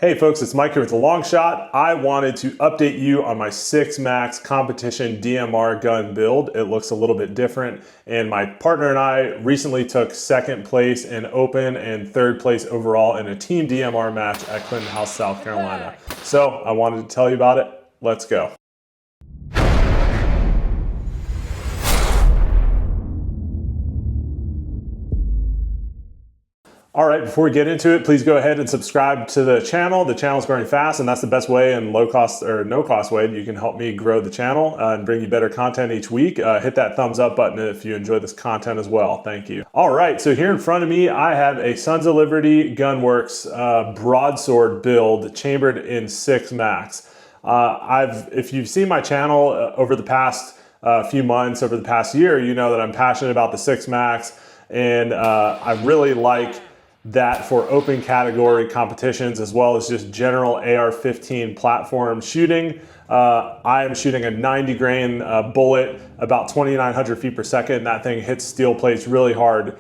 Hey folks, it's Mike here with The Long Shot. I wanted to update you on my 6 Max competition DMR gun build. It looks a little bit different, and my partner and I recently took 2nd place in Open and 3rd place overall in a team DMR match at Clinton House, South Carolina. So I wanted to tell you about it. Let's go. All right, before we get into it, please go ahead and subscribe to the channel. The channel's growing fast, and that's the best way and low cost or no cost way you can help me grow the channel and bring you better content each week. Hit that thumbs up button if you enjoy this content as well. Thank you. All right, so here in front of me, I have a Sons of Liberty Gunworks Broadsword build chambered in 6 Max. If you've seen my channel over the past few months, over the past year, you know that I'm passionate about the 6 Max, and I really like that for open category competitions as well as just general AR-15 platform shooting. I am shooting a 90 grain bullet about 2,900 feet per second. That thing hits steel plates really hard,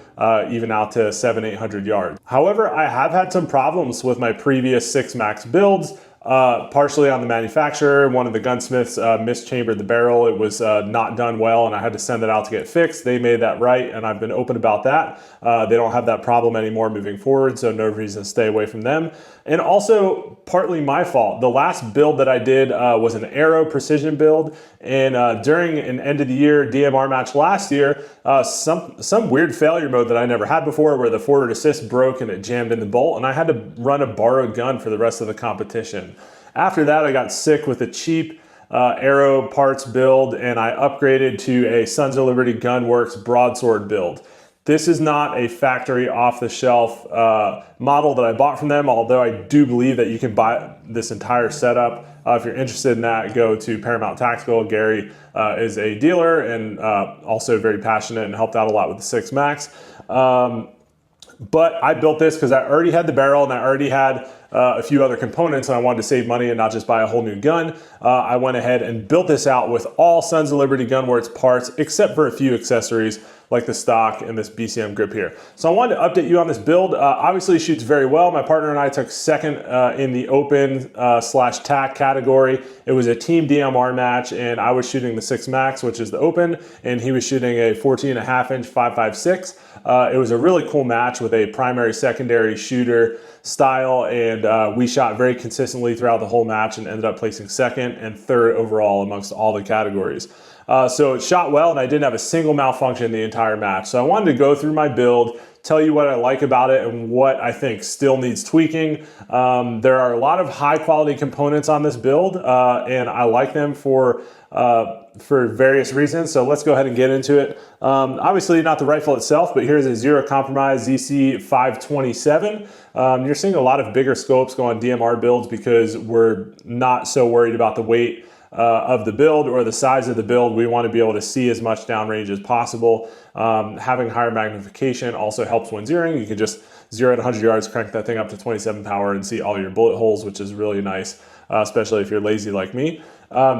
even out to 700-800 yards. However, I have had some problems with my previous 6 Max builds. Partially on the manufacturer. One of the gunsmiths mischambered the barrel. It was not done well, and I had to send it out to get fixed. They made that right, and I've been open about that. They don't have that problem anymore moving forward, so no reason to stay away from them. And also, partly my fault. The last build that I did was an Arrow precision build, and during an end of the year DMR match last year, some weird failure mode that I never had before where the forward assist broke and it jammed in the bolt, and I had to run a borrowed gun for the rest of the competition. After that, I got sick with a cheap Arrow parts build, and I upgraded to a Sons of Liberty Gunworks Broadsword build. This is not a factory off-the-shelf model that I bought from them, although I do believe that you can buy this entire setup. If you're interested in that, go to Paramount Tactical. Gary is a dealer and also very passionate and helped out a lot with the 6 Max. But I built this because I already had the barrel and I already had a few other components, and I wanted to save money and not just buy a whole new gun. I went ahead and built this out with all Sons of Liberty Gunworks parts, except for a few accessories like the stock and this BCM grip here. So I wanted to update you on this build. Obviously it shoots very well. My partner and I took 2nd in the open / TAC category. It was a team DMR match, and I was shooting the 6 Max, which is the open, and he was shooting a 14.5 inch 5.56. It was a really cool match with a primary secondary shooter style, and we shot very consistently throughout the whole match and ended up placing 2nd and 3rd overall amongst all the categories. So it shot well, and I didn't have a single malfunction the entire match. So I wanted to go through my build, tell you what I like about it and what I think still needs tweaking. There are a lot of high quality components on this build, and I like them for various reasons. So let's go ahead and get into it. Obviously not the rifle itself, but here's a Zero Compromise ZC 527. You're seeing a lot of bigger scopes go on DMR builds because we're not so worried about the weight of the build or the size of the build. We want to be able to see as much downrange as possible. Having higher magnification also helps when zeroing. You can just zero at 100 yards, crank that thing up to 27 power and see all your bullet holes, which is really nice, especially if you're lazy like me.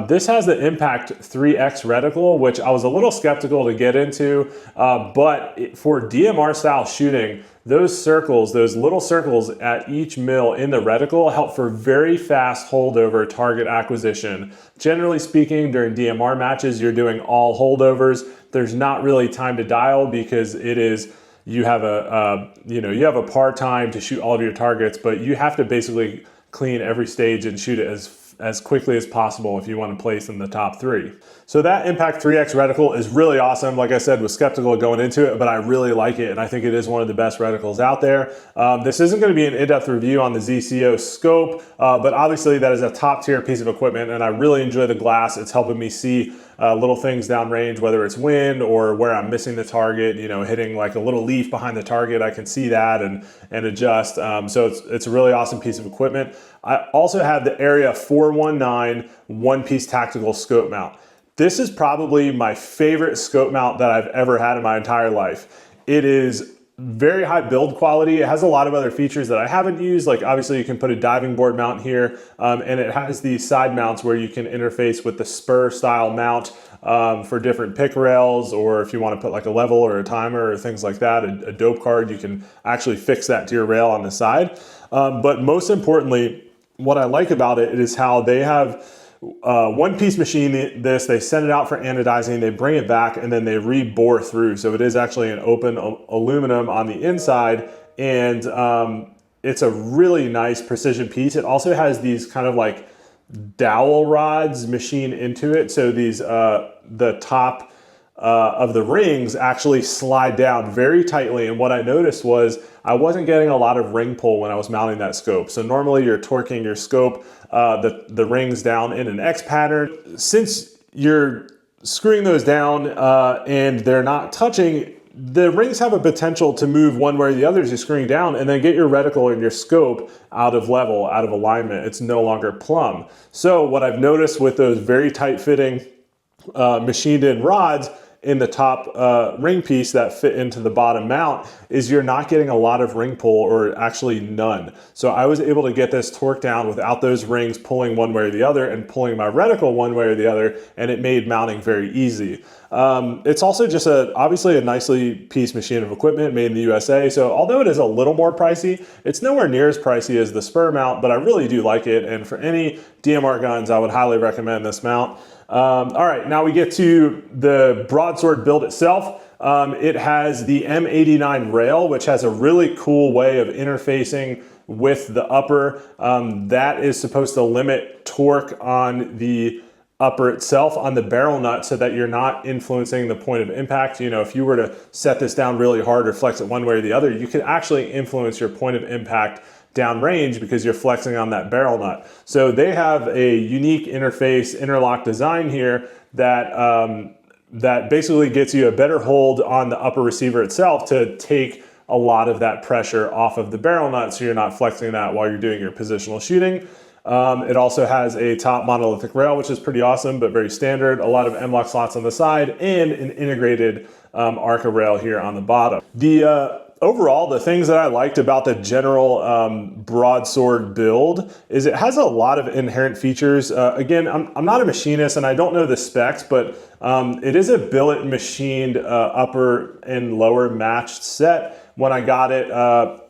This has the Impact 3X reticle, which I was a little skeptical to get into, but for DMR style shooting, those circles, those little circles at each mill in the reticle help for very fast holdover target acquisition. Generally speaking, during DMR matches, you're doing all holdovers. There's not really time to dial because it is, you have a par time to shoot all of your targets, but you have to basically clean every stage and shoot it as quickly as possible if you want to place in the top 3. So that Impact 3X reticle is really awesome. Like I said, was skeptical going into it, but I really like it, and I think it is one of the best reticles out there. This isn't going to be an in-depth review on the ZCO scope, but obviously that is a top-tier piece of equipment, and I really enjoy the glass. It's helping me see little things downrange, whether it's wind or where I'm missing the target, hitting like a little leaf behind the target. I can see that and adjust. So it's a really awesome piece of equipment. I also have the Area 419 one-piece tactical scope mount. This is probably my favorite scope mount that I've ever had in my entire life. It is very high build quality. It has a lot of other features that I haven't used. Like obviously you can put a diving board mount here, and it has these side mounts where you can interface with the spur style mount for different pick rails, or if you want to put like a level or a timer or things like that, a dope card, you can actually fix that to your rail on the side. But most importantly, what I like about it is how they have one piece machine this, they send it out for anodizing, they bring it back, and then they re-bore through. So it is actually an open aluminum on the inside, and it's a really nice precision piece. It also has these kind of like dowel rods machined into it. So these, the top of the rings actually slide down very tightly. And what I noticed was I wasn't getting a lot of ring pull when I was mounting that scope. So normally you're torquing your scope, the rings down in an X pattern. Since you're screwing those down and they're not touching, the rings have a potential to move one way or the other as you're screwing down, and then get your reticle and your scope out of level, out of alignment. It's no longer plumb. So what I've noticed with those very tight fitting machined in rods in the top ring piece that fit into the bottom mount is you're not getting a lot of ring pull, or actually none. So I was able to get this torqued down without those rings pulling one way or the other and pulling my reticle one way or the other, and it made mounting very easy. It's also just obviously a nicely piece machine of equipment made in the USA. So although it is a little more pricey, it's nowhere near as pricey as the spur mount, but I really do like it. And for any DMR guns, I would highly recommend this mount. All right, now we get to the Broadsword build itself. It has the M89 rail, which has a really cool way of interfacing with the upper. That is supposed to limit torque on the upper itself, on the barrel nut, so that you're not influencing the point of impact. You know, if you were to set this down really hard or flex it one way or the other, you could actually influence your point of impact downrange because you're flexing on that barrel nut. So they have a unique interface interlock design here that that basically gets you a better hold on the upper receiver itself to take a lot of that pressure off of the barrel nut, so you're not flexing that while you're doing your positional shooting. It also has a top monolithic rail, which is pretty awesome, but very standard. A lot of M-LOK slots on the side, and an integrated ARCA rail here on the bottom. Overall, the things that I liked about the general Broadsword build is it has a lot of inherent features. Again, I'm not a machinist and I don't know the specs, but it is a billet machined upper and lower matched set. When I got it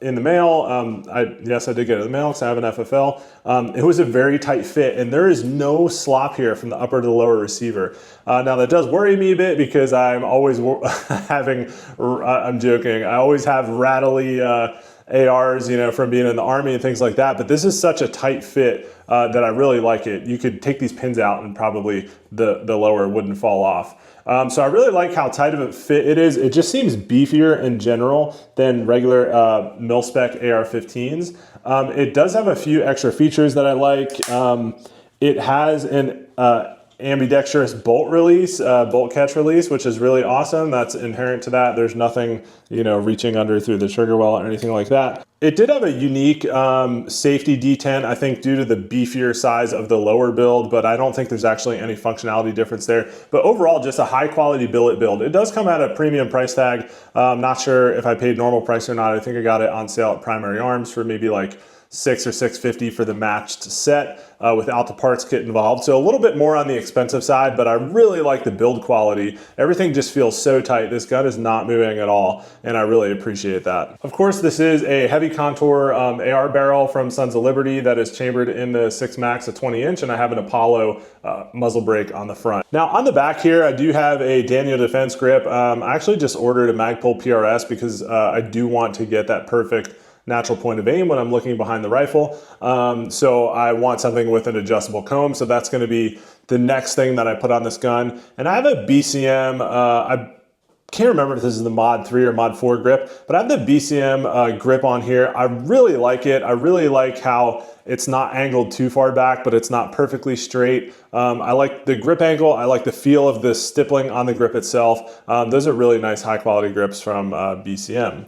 in the mail, yes, I did get it in the mail because I have an FFL. It was a very tight fit, and there is no slop here from the upper to the lower receiver. Now that does worry me a bit because I'm always I'm joking, I always have rattly ARs, you know, from being in the Army and things like that. But this is such a tight fit that I really like it. You could take these pins out and probably the lower wouldn't fall off. So I really like how tight of a fit it is. It just seems beefier in general than regular mil-spec AR-15s. It does have a few extra features that I like. It has an ambidextrous bolt release, bolt catch release, which is really awesome. That's inherent to that. There's nothing, you know, reaching under through the trigger well or anything like that. It did have a unique safety detent, I think, due to the beefier size of the lower build, but I don't think there's actually any functionality difference there. But overall, just a high quality billet build. It does come at a premium price tag. I'm not sure if I paid normal price or not. I think I got it on sale at Primary Arms for maybe like $600 or $650 for the matched set without the parts kit involved. So a little bit more on the expensive side, but I really like the build quality. Everything just feels so tight. This gun is not moving at all, and I really appreciate that. Of course, this is a heavy contour AR barrel from Sons of Liberty that is chambered in the 6 Max, a 20-inch, and I have an Apollo muzzle brake on the front. Now on the back here, I do have a Daniel Defense grip. I actually just ordered a Magpul PRS because I do want to get that perfect natural point of aim when I'm looking behind the rifle. So I want something with an adjustable comb. So that's going to be the next thing that I put on this gun. And I have a BCM, I can't remember if this is the Mod 3 or Mod 4 grip, but I have the BCM grip on here. I really like it. I really like how it's not angled too far back, but it's not perfectly straight. I like the grip angle. I like the feel of the stippling on the grip itself. Those are really nice high quality grips from BCM.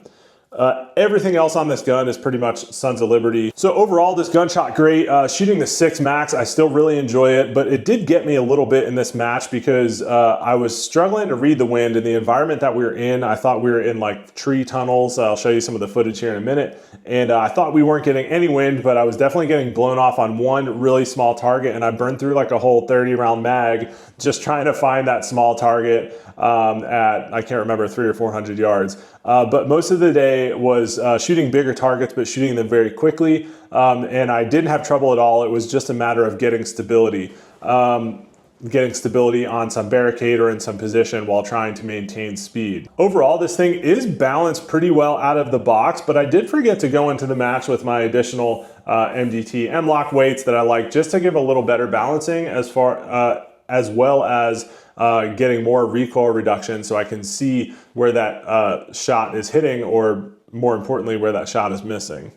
Everything else on this gun is pretty much Sons of Liberty. So overall, this gun shot great. Shooting the 6 Max, I still really enjoy it, but it did get me a little bit in this match because I was struggling to read the wind in the environment that we were in. I thought we were in like tree tunnels. I'll show you some of the footage here in a minute. And I thought we weren't getting any wind, but I was definitely getting blown off on one really small target, and I burned through like a whole 30-round mag just trying to find that small target at, I can't remember, 300 or 400 yards. But most of the day was shooting bigger targets, but shooting them very quickly. And I didn't have trouble at all. It was just a matter of getting stability. Getting stability on some barricade or in some position while trying to maintain speed. Overall, this thing is balanced pretty well out of the box, but I did forget to go into the match with my additional MDT M-Lock weights that I like, just to give a little better balancing as well as getting more recoil reduction so I can see where that shot is hitting, or more importantly, where that shot is missing.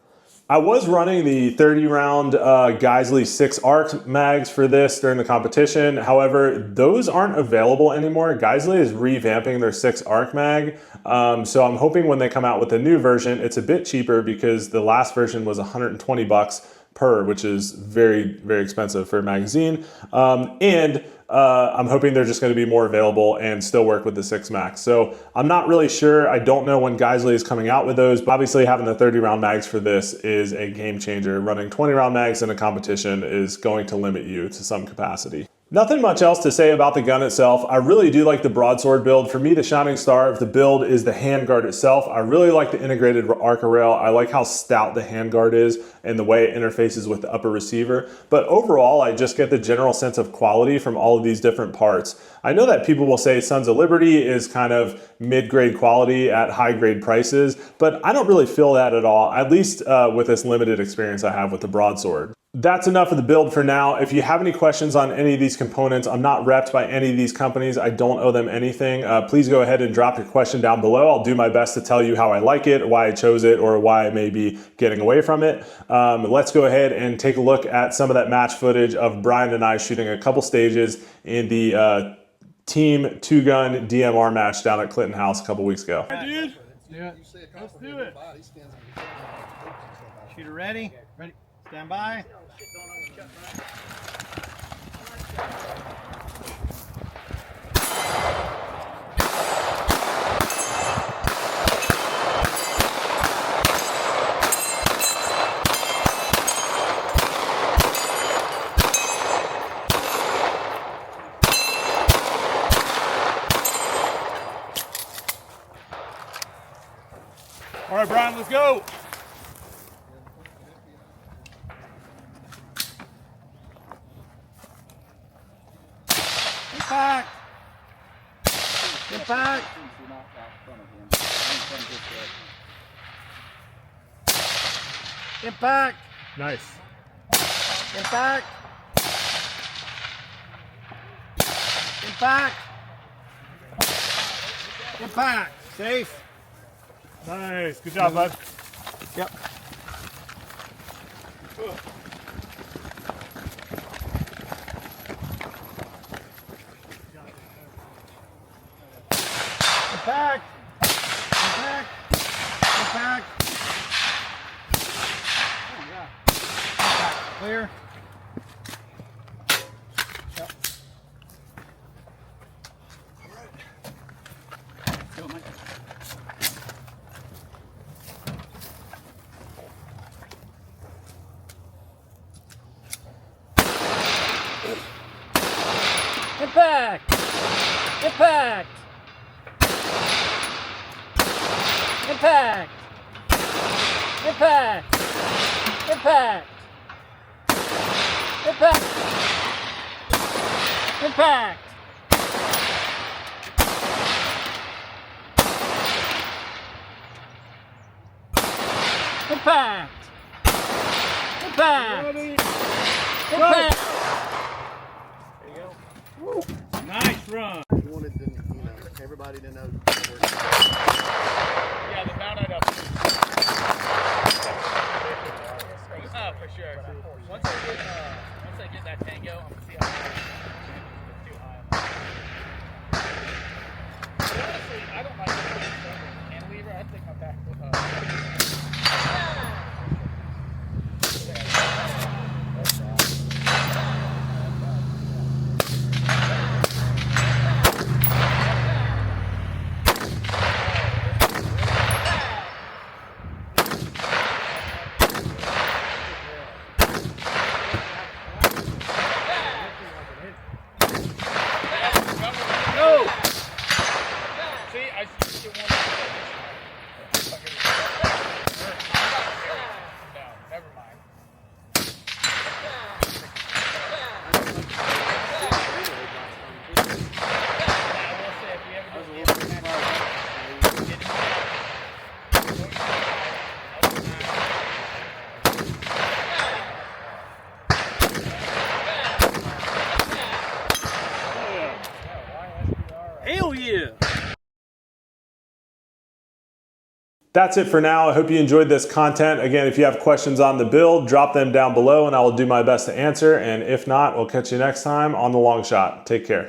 I was running the 30 round Geisley 6 ARC mags for this during the competition. However, those aren't available anymore. Geisley is revamping their 6 ARC mag. So I'm hoping when they come out with a new version, it's a bit cheaper, because the last version was 120 bucks per, which is very, very expensive for a magazine. I'm hoping they're just going to be more available and still work with the 6 Max. So I'm not really sure. I don't know when Geisley is coming out with those, but obviously having the 30 round mags for this is a game changer. Running 20 round mags in a competition is going to limit you to some capacity. Nothing much else to say about the gun itself. I really do like the broadsword build. For me, the shining star of the build is the handguard itself. I really like the integrated Arca rail. I like how stout the handguard is and the way it interfaces with the upper receiver. But overall, I just get the general sense of quality from all of these different parts. I know that people will say Sons of Liberty is kind of mid-grade quality at high-grade prices, but I don't really feel that at all, at least with this limited experience I have with the broadsword. That's enough of the build for now. If you have any questions on any of these components, I'm not repped by any of these companies. I don't owe them anything. Please go ahead and drop your question down below. I'll do my best to tell you how I like it, why I chose it, or why I may be getting away from it. Let's go ahead and take a look at some of that match footage of Brian and I shooting a couple stages in the Team 2-Gun DMR match down at Clinton House a couple weeks ago. Dude, let's do it. Shooter ready? Ready. Stand by. All right, Brian, let's go. Impact. Impact. Impact. Nice. Impact. Impact. Impact. Safe. Nice. Good job, bud. Yep. Impact. Impact. Impact. Oh, yeah. Impact. Clear. Yep. All right. Go, Mike. Impact! Impact! Impact! Impact! Impact! Impact! Impact! Impact! Impact! Impact! Nice run. We wanted to, everybody to know. Yeah, the mount up. Oh, for sure. Once I get that tango, I'm gonna see how it's too high. Honestly, I don't like the cantilever. I think my back will That's it for now. I hope you enjoyed this content. Again, if you have questions on the build, drop them down below and I will do my best to answer. And if not, we'll catch you next time on The Long Shot. Take care.